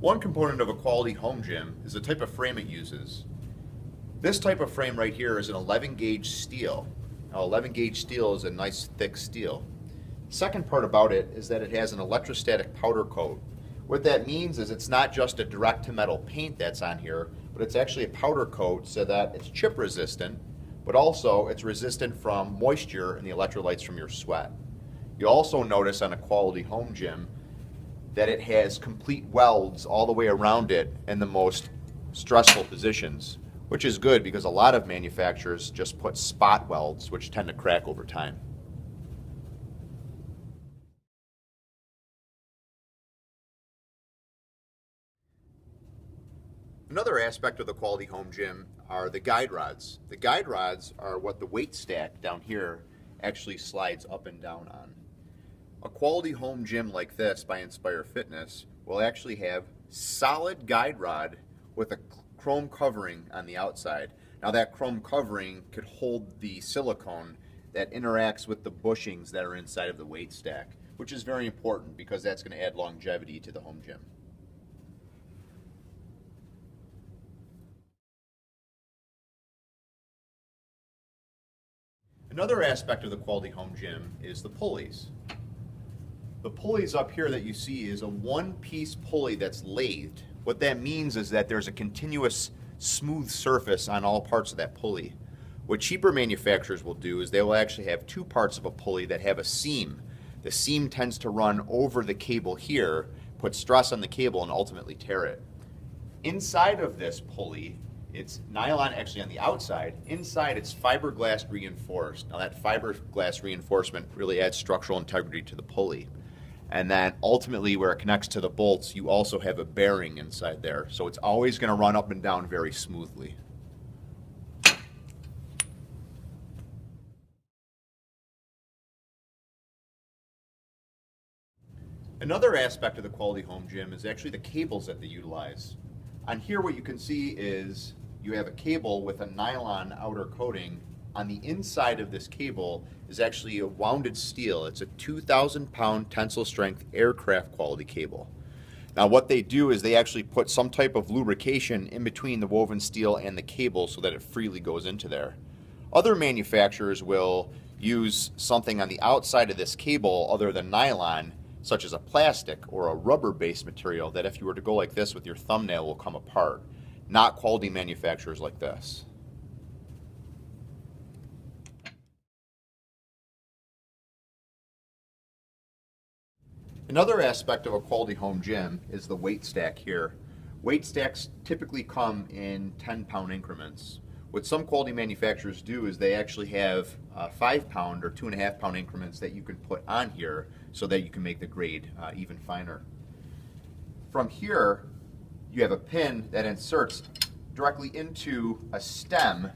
One component of a quality home gym is the type of frame it uses. This type of frame right here is an 11 gauge steel. Now 11 gauge steel is a nice thick steel. Second part about it is that it has an electrostatic powder coat. What that means is it's not just a direct to metal paint that's on here, but it's actually a powder coat so that it's chip resistant, but also it's resistant from moisture and the electrolytes from your sweat. You'll also notice on a quality home gym that it has complete welds all the way around it in the most stressful positions, which is good because a lot of manufacturers just put spot welds, which tend to crack over time. Another aspect of the quality home gym are the guide rods. The guide rods are what the weight stack down here actually slides up and down on. A quality home gym like this by Inspire Fitness will actually have solid guide rod with a chrome covering on the outside. Now that chrome covering could hold the silicone that interacts with the bushings that are inside of the weight stack, which is very important because that's going to add longevity to the home gym. Another aspect of the quality home gym is the pulleys. The pulleys up here that you see is a one-piece pulley that's lathed. What that means is that there's a continuous smooth surface on all parts of that pulley. What cheaper manufacturers will do is they will actually have two parts of a pulley that have a seam. The seam tends to run over the cable here, put stress on the cable, and ultimately tear it. Inside of this pulley, it's nylon actually on the outside. Inside, it's fiberglass reinforced. Now that fiberglass reinforcement really adds structural integrity to the pulley. And then ultimately where it connects to the bolts, you also have a bearing inside there. So it's always going to run up and down very smoothly. Another aspect of the quality home gym is actually the cables that they utilize. On here what you can see is you have a cable with a nylon outer coating. On the inside of this cable is actually a wounded steel. It's a 2,000 pound tensile strength aircraft quality cable. Now what they do is they actually put some type of lubrication in between the woven steel and the cable so that it freely goes into there. Other manufacturers will use something on the outside of this cable other than nylon, such as a plastic or a rubber-based material that if you were to go like this with your thumbnail will come apart. Not quality manufacturers like this. Another aspect of a quality home gym is the weight stack here. Weight stacks typically come in 10-pound increments. What some quality manufacturers do is they actually have 5-pound or 2.5-pound increments that you can put on here so that you can make the grade even finer. From here, you have a pin that inserts directly into a stem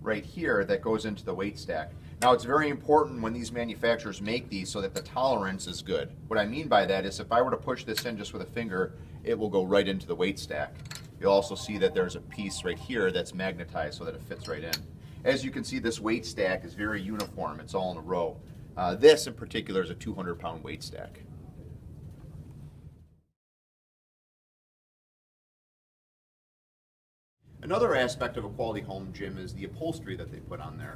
right here that goes into the weight stack. Now it's very important when these manufacturers make these so that the tolerance is good. What I mean by that is if I were to push this in just with a finger, it will go right into the weight stack. You'll also see that there's a piece right here that's magnetized so that it fits right in. As you can see, this weight stack is very uniform. It's all in a row. This in particular is a 200-pound weight stack. Another aspect of a quality home gym is the upholstery that they put on there.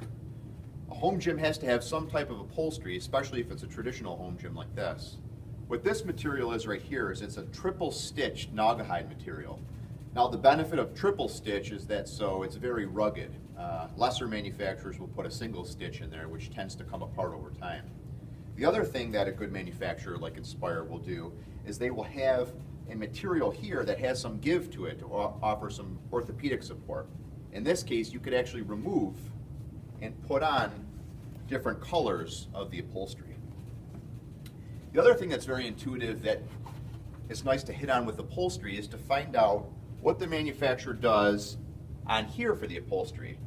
A home gym has to have some type of upholstery, especially if it's a traditional home gym like this. What this material is right here is it's a triple stitched Naugahyde material. Now the benefit of triple stitch is that it's very rugged. Lesser manufacturers will put a single stitch in there, which tends to come apart over time. The other thing that a good manufacturer like Inspire will do is they will have a material here that has some give to it to offer some orthopedic support. In this case, you could actually remove and put on different colors of the upholstery. The other thing that's very intuitive that is nice to hit on with upholstery is to find out what the manufacturer does on here for the upholstery.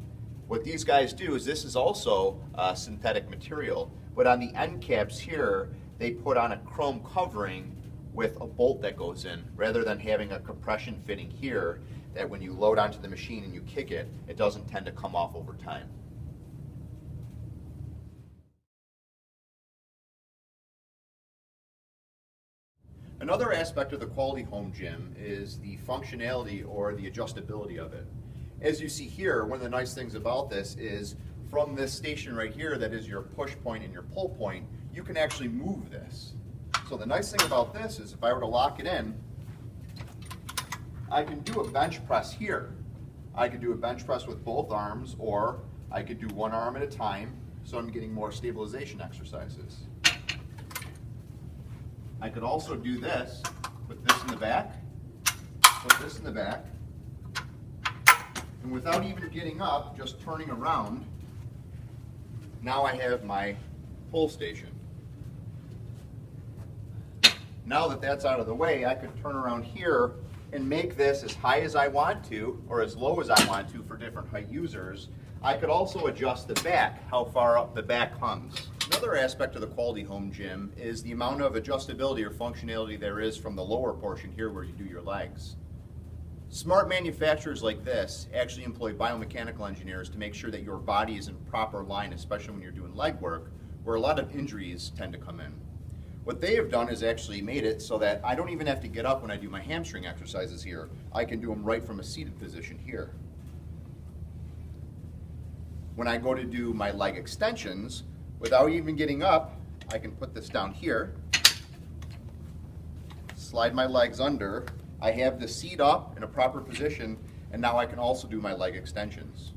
What these guys do is this is also synthetic material, but on the end caps here, they put on a chrome covering with a bolt that goes in, rather than having a compression fitting here that when you load onto the machine and you kick it, it doesn't tend to come off over time. Another aspect of the quality home gym is the functionality or the adjustability of it. As you see here, one of the nice things about this is from this station right here that is your push point and your pull point, you can actually move this. So the nice thing about this is if I were to lock it in, I can do a bench press here. I could do a bench press with both arms, or I could do one arm at a time, so I'm getting more stabilization exercises. I could also do this, put this in the back, put this in the back, and without even getting up, just turning around, now I have my pull station. Now that that's out of the way, I could turn around here and make this as high as I want to, or as low as I want to for different height users. I could also adjust the back, how far up the back comes. Another aspect of the quality home gym is the amount of adjustability or functionality there is from the lower portion here where you do your legs. Smart manufacturers like this actually employ biomechanical engineers to make sure that your body is in proper line, especially when you're doing leg work, where a lot of injuries tend to come in. What they have done is actually made it so that I don't even have to get up when I do my hamstring exercises here. I can do them right from a seated position here. When I go to do my leg extensions, without even getting up, I can put this down here, slide my legs under, I have the seat up in a proper position, and now I can also do my leg extensions.